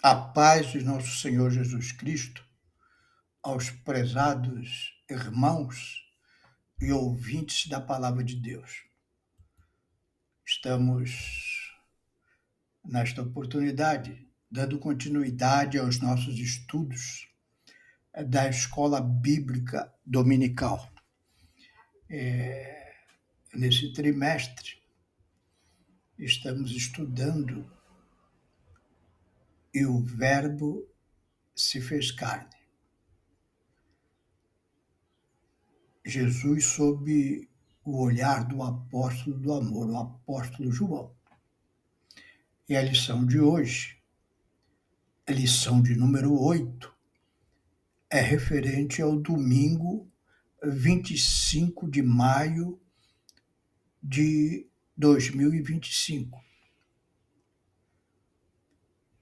A paz de nosso Senhor Jesus Cristo aos prezados irmãos e ouvintes da palavra de Deus. Estamos, nesta oportunidade, dando continuidade aos nossos estudos da Escola Bíblica Dominical. Nesse trimestre, estamos estudando e o Verbo se fez carne. Jesus sob o olhar do apóstolo do amor, o apóstolo João. E a lição de hoje, a lição de número 8, é referente ao domingo 25 de maio de 2025.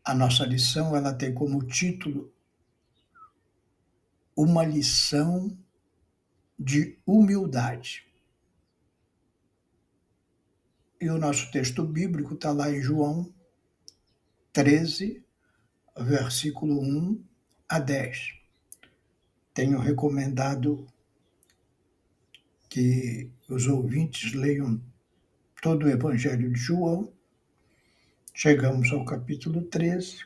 A nossa lição ela tem como título Uma lição de humildade. E o nosso texto bíblico está lá em João 13, versículo 1 a 10. Tenho recomendado que os ouvintes leiam todo o Evangelho de João. Chegamos ao capítulo 13.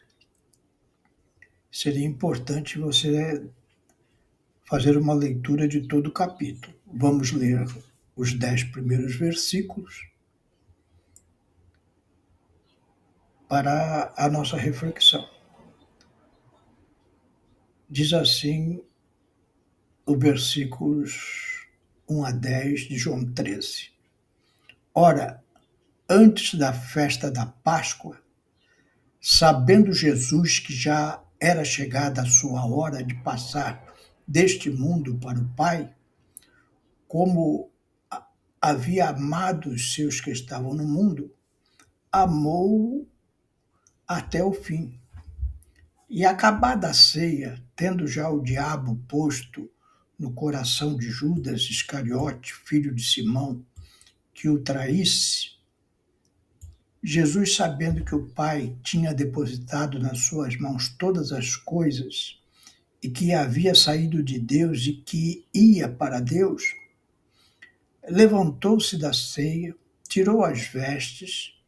Seria importante você fazer uma leitura de todo o capítulo. Vamos ler os 10 primeiros versículos para a nossa reflexão. Diz assim os versículos 1 a 10 de João 13. Ora, antes da festa da Páscoa, sabendo Jesus que já era chegada a sua hora de passar deste mundo para o Pai, como havia amado os seus que estavam no mundo, amou até o fim. E acabada a ceia, tendo já o diabo posto no coração de Judas Iscariote, filho de Simão, que o traísse, Jesus, sabendo que o Pai tinha depositado nas suas mãos todas as coisas e que havia saído de Deus e que ia para Deus, levantou-se da ceia, tirou as vestes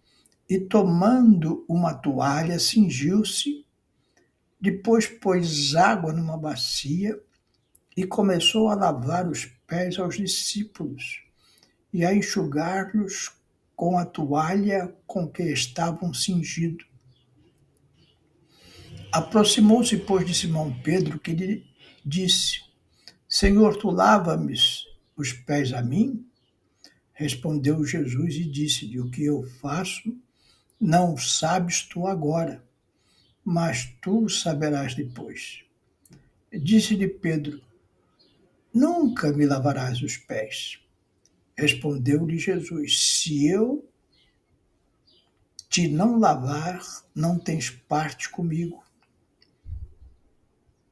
e, tomando uma toalha, cingiu-se, depois pôs água numa bacia e começou a lavar os pés aos discípulos e a enxugar-los com a toalha com que estavam cingidos. Aproximou-se, pois, de Simão Pedro, que lhe disse: Senhor, tu lava-me os pés a mim? Respondeu Jesus e disse-lhe: O que eu faço não sabes tu agora, mas tu saberás depois. Disse-lhe Pedro: Nunca me lavarás os pés. Respondeu-lhe Jesus: Se eu te não lavar, não tens parte comigo.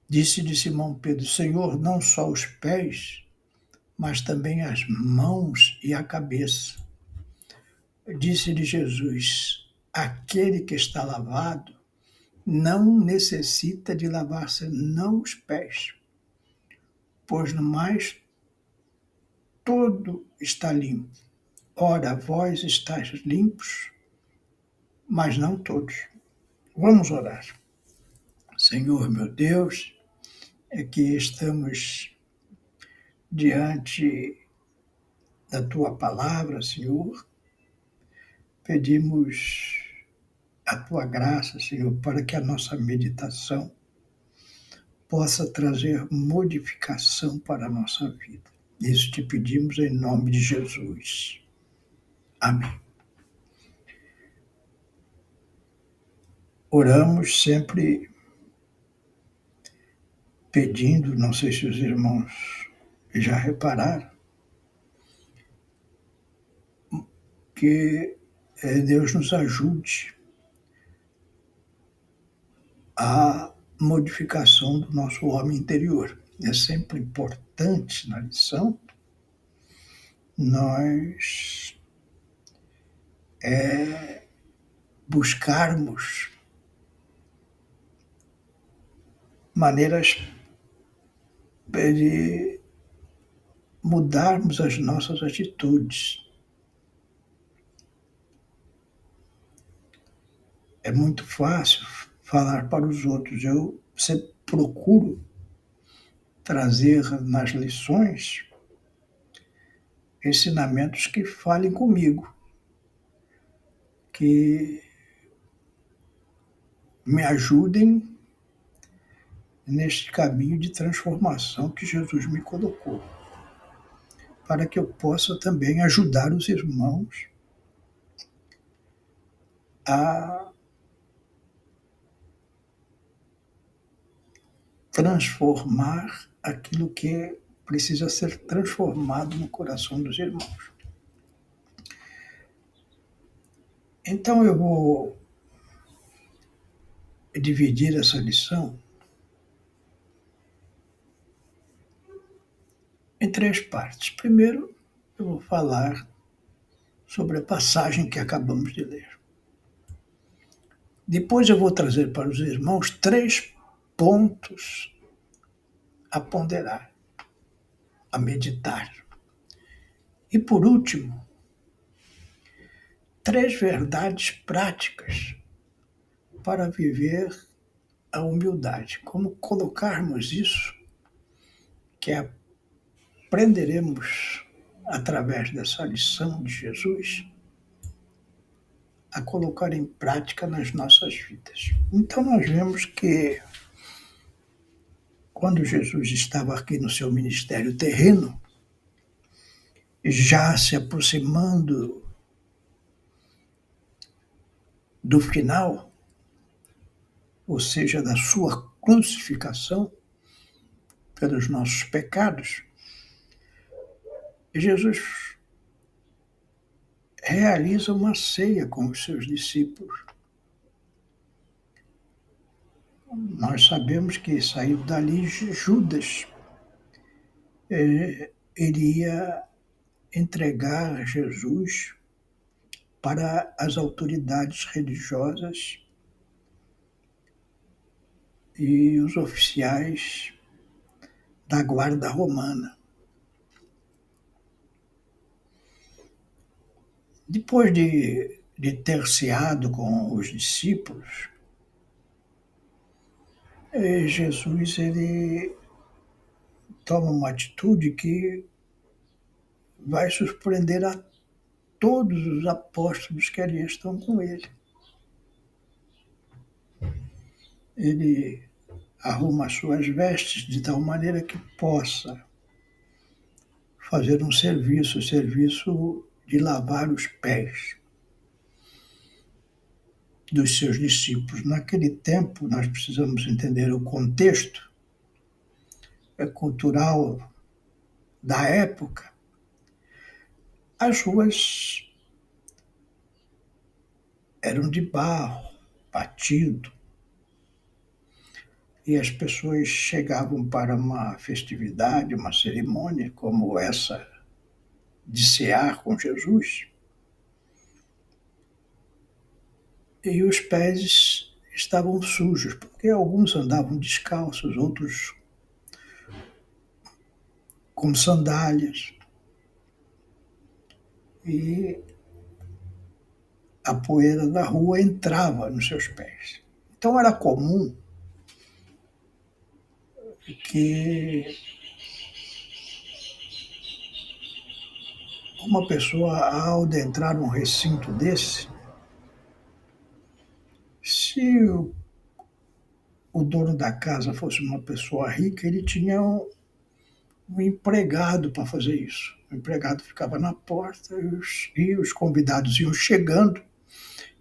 Disse-lhe Simão Pedro: Senhor, não só os pés, mas também as mãos e a cabeça. Disse-lhe Jesus: Aquele que está lavado não necessita de lavar senão os pés, pois no mais todo está limpo. Ora, vós estáis limpos, mas não todos. Vamos orar. Senhor, meu Deus, é que estamos diante da Tua palavra, Senhor. Pedimos a Tua graça, Senhor, para que a nossa meditação possa trazer modificação para a nossa vida. Isso te pedimos em nome de Jesus. Amém. Oramos sempre pedindo, não sei se os irmãos já repararam, que Deus nos ajude a modificação do nosso homem interior. É sempre importante na lição nós buscarmos maneiras de mudarmos as nossas atitudes. É muito fácil falar para os outros. Eu sempre procuro trazer nas lições ensinamentos que falem comigo, que me ajudem neste caminho de transformação que Jesus me colocou, para que eu possa também ajudar os irmãos a transformar aquilo que precisa ser transformado no coração dos irmãos. Então eu vou dividir essa lição em 3 partes. Primeiro, eu vou falar sobre a passagem que acabamos de ler. Depois eu vou trazer para os irmãos 3 pontos a ponderar, a meditar. E por último, 3 verdades práticas para viver a humildade. Como colocarmos isso que aprenderemos através dessa lição de Jesus a colocar em prática nas nossas vidas. Então nós vemos que quando Jesus estava aqui no seu ministério terreno, já se aproximando do final, ou seja, da sua crucificação pelos nossos pecados, Jesus realiza uma ceia com os seus discípulos. Nós sabemos que saiu dali Judas. Ele ia entregar Jesus para as autoridades religiosas e os oficiais da guarda romana. Depois de ter ceado com os discípulos, Jesus ele toma uma atitude que vai surpreender a todos os apóstolos que ali estão com ele. Ele arruma as suas vestes de tal maneira que possa fazer um serviço, o serviço de lavar os pés dos seus discípulos. Naquele tempo, nós precisamos entender o contexto cultural da época. As ruas eram de barro, batido, e as pessoas chegavam para uma festividade, uma cerimônia como essa de cear com Jesus, e os pés estavam sujos, porque alguns andavam descalços, outros com sandálias, e a poeira da rua entrava nos seus pés. Então era comum que uma pessoa, ao adentrar um recinto desse, se o dono da casa fosse uma pessoa rica, ele tinha um empregado para fazer isso. O empregado ficava na porta e os convidados iam chegando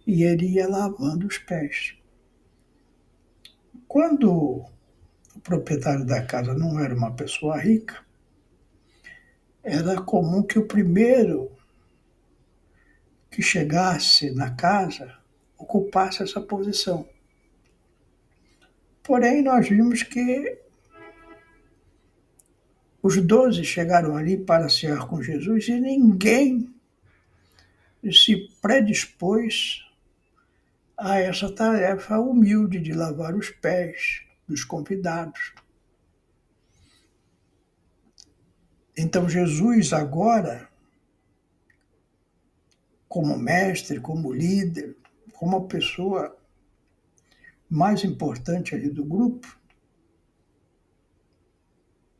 e ele ia lavando os pés. Quando o proprietário da casa não era uma pessoa rica, era comum que o primeiro que chegasse na casa ocupasse essa posição. Porém, nós vimos que os 12 chegaram ali para cear com Jesus e ninguém se predispôs a essa tarefa humilde de lavar os pés dos convidados. Então, Jesus agora, como mestre, como líder, como a pessoa mais importante ali do grupo,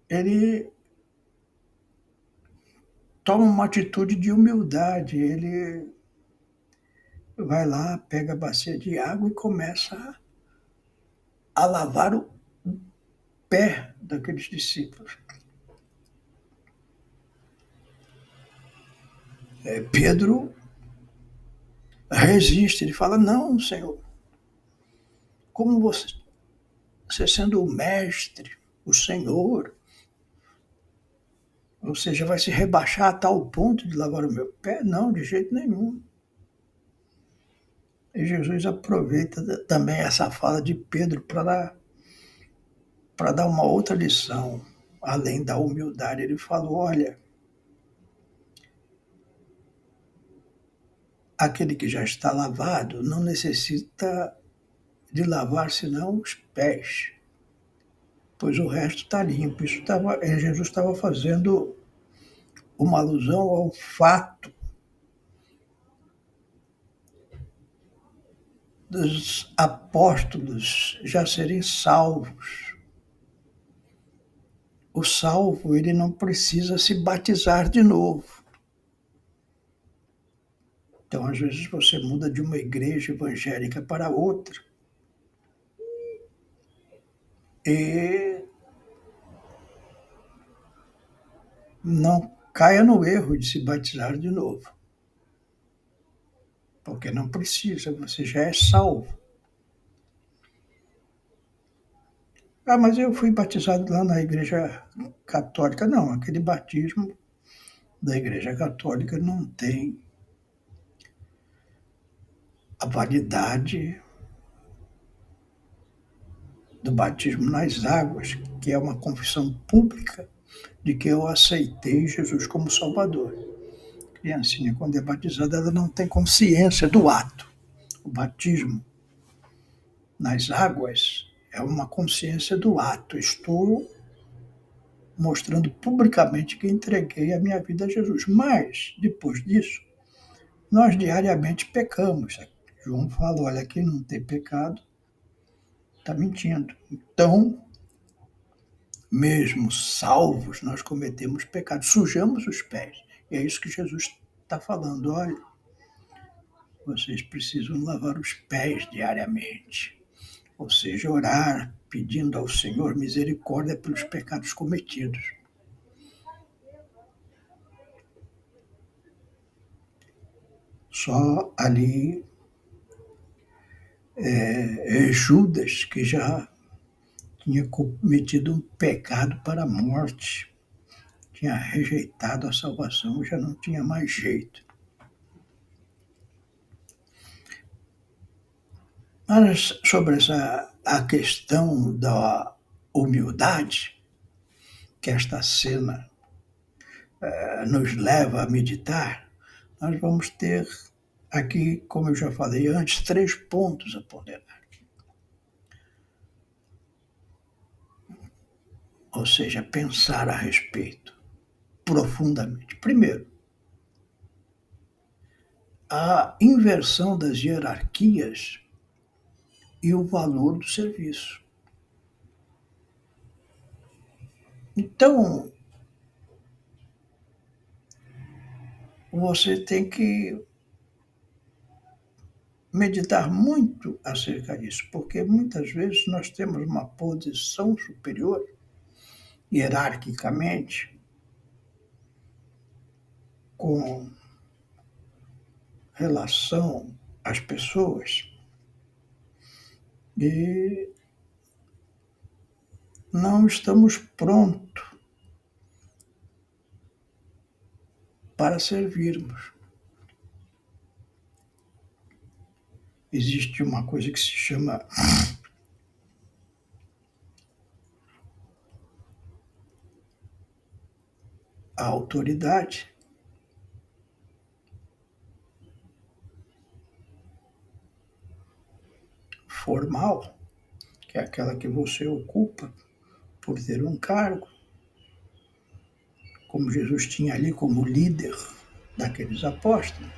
ele toma uma atitude de humildade. Ele vai lá, pega a bacia de água e começa a lavar o pé daqueles discípulos. Pedro resiste, ele fala: não, Senhor, como você sendo o mestre, o Senhor, ou seja, vai se rebaixar a tal ponto de lavar o meu pé? Não, de jeito nenhum. E Jesus aproveita também essa fala de Pedro para dar uma outra lição, além da humildade. Ele falou: olha, aquele que já está lavado não necessita de lavar senão os pés, pois o resto está limpo. Jesus estava fazendo uma alusão ao fato dos apóstolos já serem salvos. O salvo, ele não precisa se batizar de novo. Então, às vezes, você muda de uma igreja evangélica para outra e não caia no erro de se batizar de novo, porque não precisa, você já é salvo. Ah, mas eu fui batizado lá na igreja católica. Não, aquele batismo da igreja católica não tem a validade do batismo nas águas, que é uma confissão pública de que eu aceitei Jesus como Salvador. A criancinha, quando é batizada, ela não tem consciência do ato. O batismo nas águas é uma consciência do ato. Estou mostrando publicamente que entreguei a minha vida a Jesus. Mas, depois disso, nós diariamente pecamos. João fala: olha, quem não tem pecado está mentindo. Então, mesmo salvos, nós cometemos pecado, sujamos os pés. E é isso que Jesus está falando. Olha, vocês precisam lavar os pés diariamente. Ou seja, orar, pedindo ao Senhor misericórdia pelos pecados cometidos. Só ali Judas, que já tinha cometido um pecado para a morte, tinha rejeitado a salvação, já não tinha mais jeito. Mas sobre a questão da humildade, que esta cena nos leva a meditar, nós vamos ter aqui, como eu já falei antes, 3 pontos a ponderar. Ou seja, pensar a respeito profundamente. Primeiro, a inversão das hierarquias e o valor do serviço. Então, você tem que meditar muito acerca disso, porque muitas vezes nós temos uma posição superior, hierarquicamente, com relação às pessoas, e não estamos prontos para servirmos. Existe uma coisa que se chama a autoridade. Formal, que é aquela que você ocupa por ter um cargo, como Jesus tinha ali como líder daqueles apóstolos.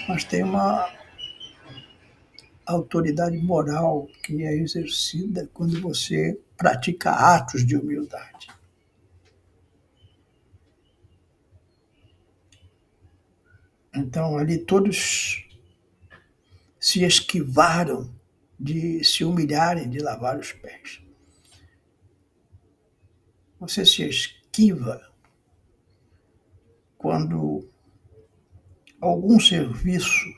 Mas tem uma autoridade moral que é exercida quando você pratica atos de humildade. Então, ali todos se esquivaram de se humilharem, de lavar os pés. Você se esquiva quando algum serviço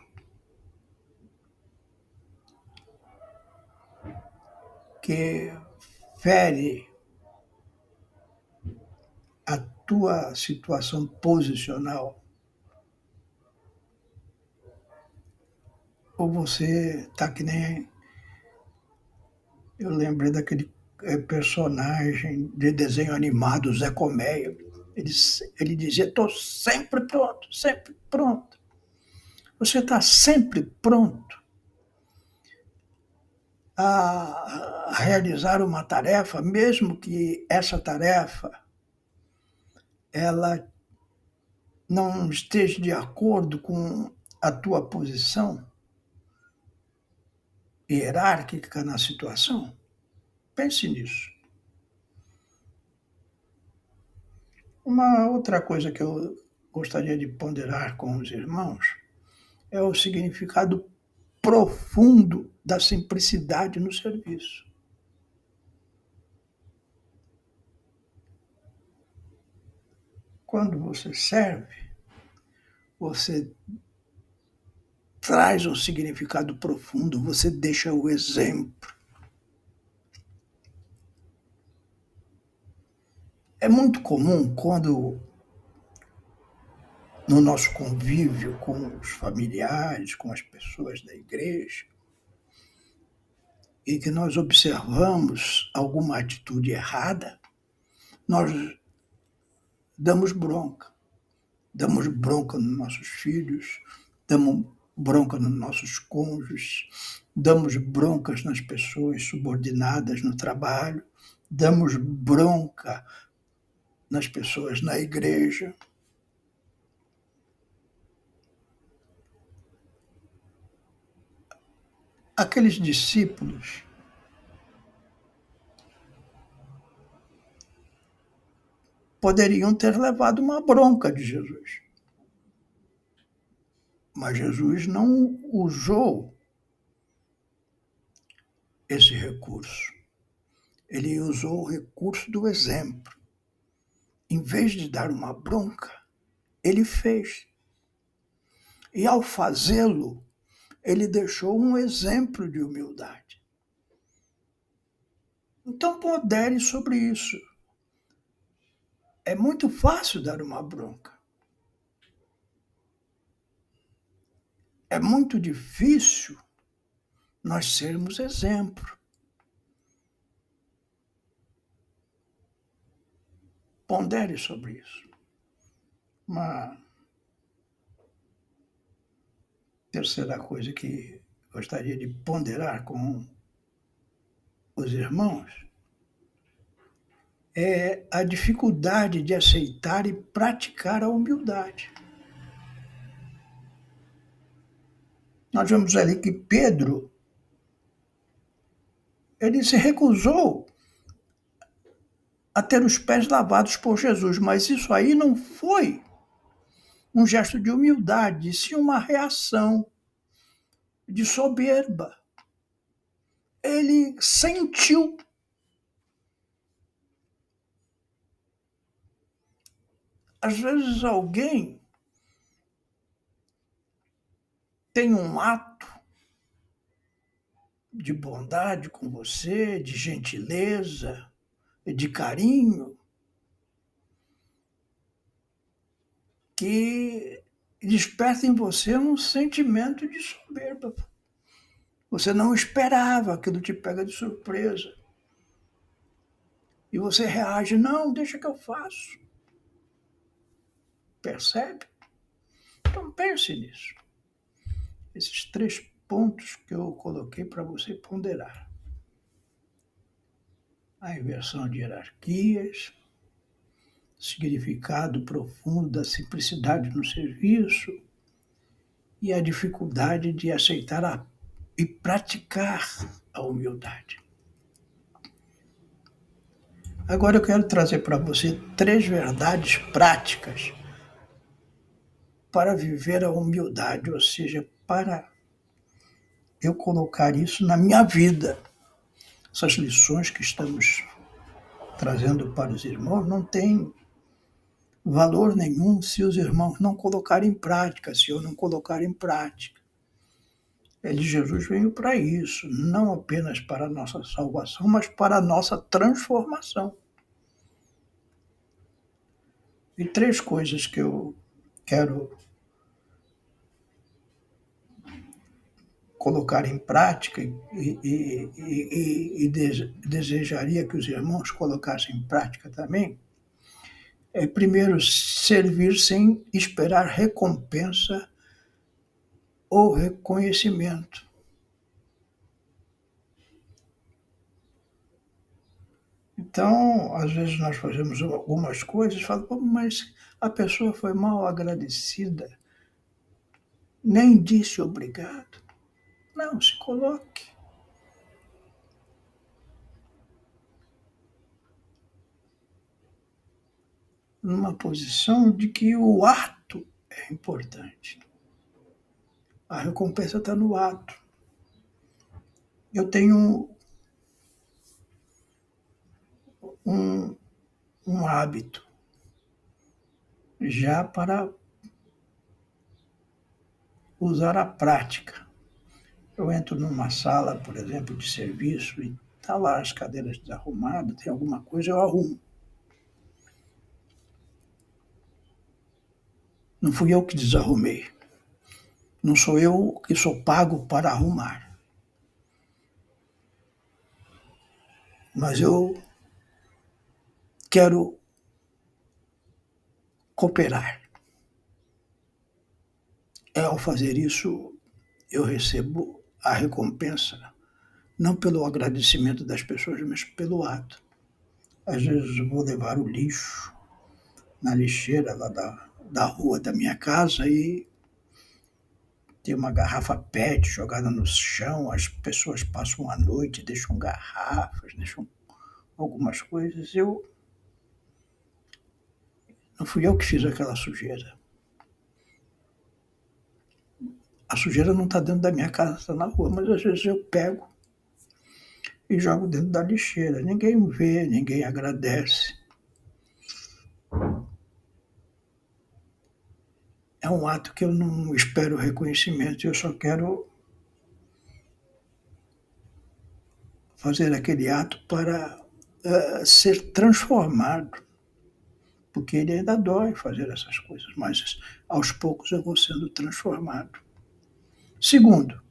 que fere a tua situação posicional, ou você está que nem... Eu lembrei daquele personagem de desenho animado, Zé Colmeia. Ele dizia: estou sempre pronto, sempre pronto. Você está sempre pronto a realizar uma tarefa, mesmo que essa tarefa ela não esteja de acordo com a tua posição hierárquica na situação? Pense nisso. Uma outra coisa que eu gostaria de ponderar com os irmãos é o significado profundo da simplicidade no serviço. Quando você serve, você traz um significado profundo, você deixa o exemplo. É muito comum quando, no nosso convívio com os familiares, com as pessoas da igreja, e que nós observamos alguma atitude errada, nós damos bronca. Damos bronca nos nossos filhos, damos bronca nos nossos cônjuges, damos broncas nas pessoas subordinadas no trabalho, damos bronca nas pessoas na igreja. Aqueles discípulos poderiam ter levado uma bronca de Jesus. Mas Jesus não usou esse recurso. Ele usou o recurso do exemplo. Em vez de dar uma bronca, ele fez. E ao fazê-lo, ele deixou um exemplo de humildade. Então pondere sobre isso. É muito fácil dar uma bronca. É muito difícil nós sermos exemplo. Pondere sobre isso. Uma terceira coisa que gostaria de ponderar com os irmãos é a dificuldade de aceitar e praticar a humildade. Nós vemos ali que Pedro, ele se recusou a ter os pés lavados por Jesus, mas isso aí não foi um gesto de humildade, e sim uma reação de soberba. Ele sentiu. Às vezes alguém tem um ato de bondade com você, de gentileza, de carinho, que desperta em você um sentimento de soberba. Você não esperava, aquilo te pega de surpresa. E você reage: não, deixa que eu faço. Percebe? Então pense nisso. Esses 3 pontos que eu coloquei para você ponderar: a inversão de hierarquias, significado profundo da simplicidade no serviço e a dificuldade de aceitar e praticar a humildade. Agora eu quero trazer para você 3 verdades práticas para viver a humildade, ou seja, para eu colocar isso na minha vida. Essas lições que estamos trazendo para os irmãos não têm valor nenhum se os irmãos não colocarem em prática, se eu não colocar em prática. Jesus veio para isso, não apenas para a nossa salvação, mas para a nossa transformação. E 3 coisas que eu quero colocar em prática e desejaria que os irmãos colocassem em prática também, primeiro, servir sem esperar recompensa ou reconhecimento. Então, às vezes nós fazemos algumas coisas e falamos, mas a pessoa foi mal agradecida, nem disse obrigado. Não, se coloque. Numa posição de que o ato é importante. A recompensa está no ato. Eu tenho um hábito já para usar a prática. Eu entro numa sala, por exemplo, de serviço e está lá as cadeiras desarrumadas, tem alguma coisa, eu arrumo. Não fui eu que desarrumei. Não sou eu que sou pago para arrumar. Mas eu quero cooperar. Ao fazer isso, eu recebo a recompensa, não pelo agradecimento das pessoas, mas pelo ato. Às vezes eu vou levar o lixo na lixeira lá da rua da minha casa e tem uma garrafa PET jogada no chão, as pessoas passam a noite, deixam garrafas, deixam algumas coisas. Não fui eu que fiz aquela sujeira. A sujeira não está dentro da minha casa, está na rua, mas às vezes eu pego e jogo dentro da lixeira. Ninguém vê, ninguém agradece. É um ato que eu não espero reconhecimento, eu só quero fazer aquele ato para ser transformado, porque ele ainda dói fazer essas coisas, mas aos poucos eu vou sendo transformado. Segundo,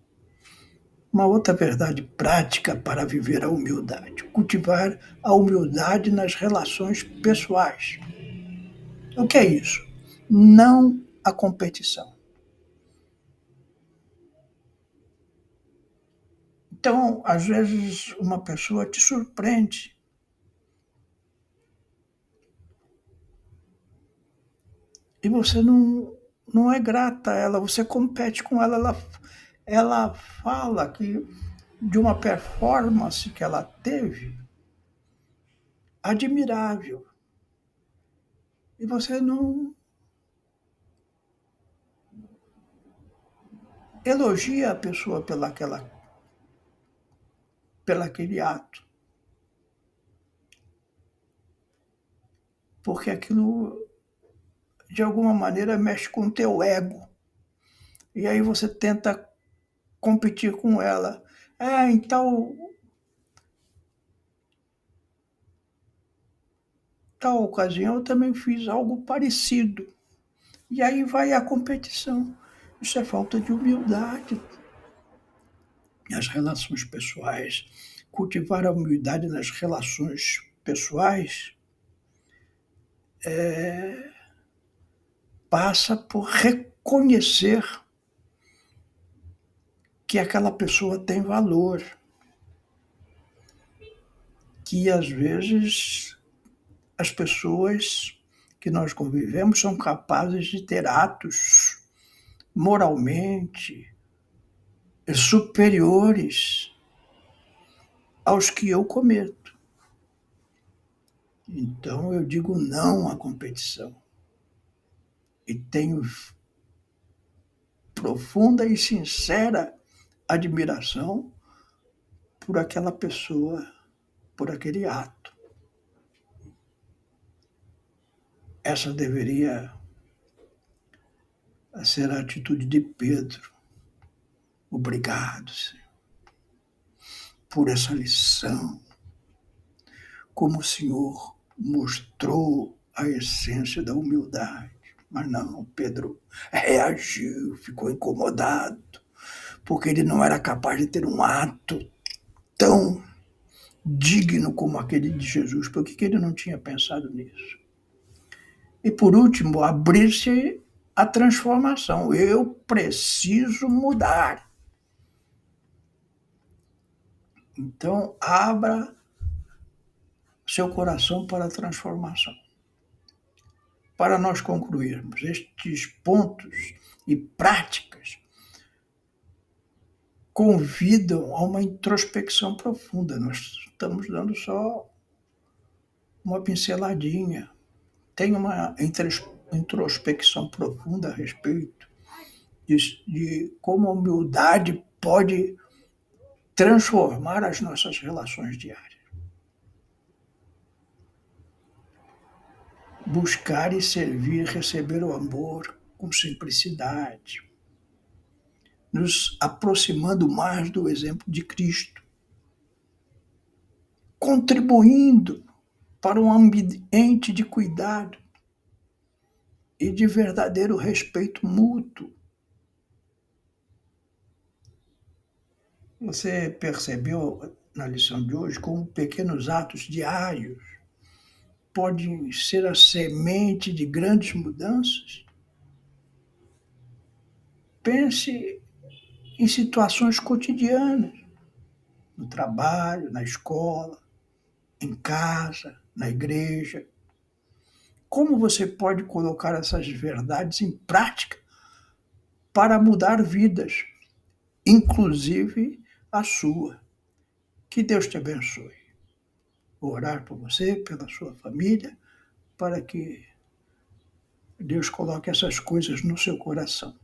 uma outra verdade prática para viver a humildade: cultivar a humildade nas relações pessoais. O que é isso? Não a competição. Então, às vezes, uma pessoa te surpreende. E você não é grata a ela, você compete com ela fala que de uma performance que ela teve admirável. E você não elogia a pessoa pelaquele ato. Porque aquilo, de alguma maneira, mexe com o teu ego. E aí você tenta competir com ela. Em tal ocasião eu também fiz algo parecido. E aí vai a competição. Isso é falta de humildade nas relações pessoais. Cultivar a humildade nas relações pessoais passa por reconhecer que aquela pessoa tem valor, que às vezes as pessoas que nós convivemos são capazes de ter atos moralmente superiores aos que eu cometo. Então eu digo não à competição. E tenho profunda e sincera admiração por aquela pessoa, por aquele ato. Essa deveria ser a atitude de Pedro. Obrigado, Senhor, por essa lição. Como o Senhor mostrou a essência da humildade. Mas não, Pedro reagiu, ficou incomodado, porque ele não era capaz de ter um ato tão digno como aquele de Jesus. Por que ele não tinha pensado nisso? E por último, abrir-se à transformação. Eu preciso mudar. Então, abra seu coração para a transformação. Para nós concluirmos estes pontos e práticas, convidam a uma introspecção profunda. Nós estamos dando só uma pinceladinha. Tem uma introspecção profunda a respeito de como a humildade pode transformar as nossas relações diárias. Buscar e servir, receber o amor com simplicidade, nos aproximando mais do exemplo de Cristo, contribuindo para um ambiente de cuidado e de verdadeiro respeito mútuo. Você percebeu na lição de hoje como pequenos atos diários podem ser a semente de grandes mudanças? Pense em situações cotidianas, no trabalho, na escola, em casa, na igreja. Como você pode colocar essas verdades em prática para mudar vidas, inclusive a sua? Que Deus te abençoe. Vou orar por você, pela sua família, para que Deus coloque essas coisas no seu coração.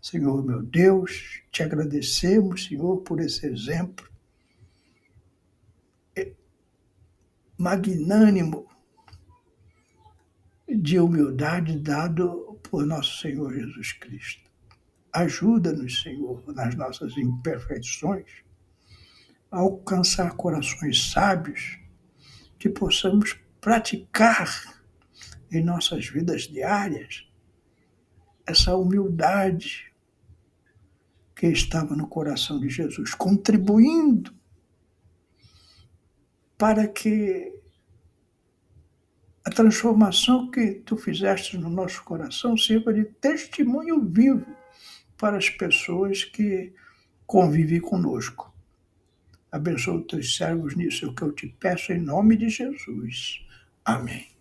Senhor, meu Deus, te agradecemos, Senhor, por esse exemplo magnânimo de humildade dado por nosso Senhor Jesus Cristo. Ajuda-nos, Senhor, nas nossas imperfeições, a alcançar corações sábios, que possamos praticar em nossas vidas diárias essa humildade que estava no coração de Jesus, contribuindo para que a transformação que tu fizeste no nosso coração sirva de testemunho vivo para as pessoas que convivem conosco. Abençoa os teus servos nisso, é o que eu te peço em nome de Jesus. Amém.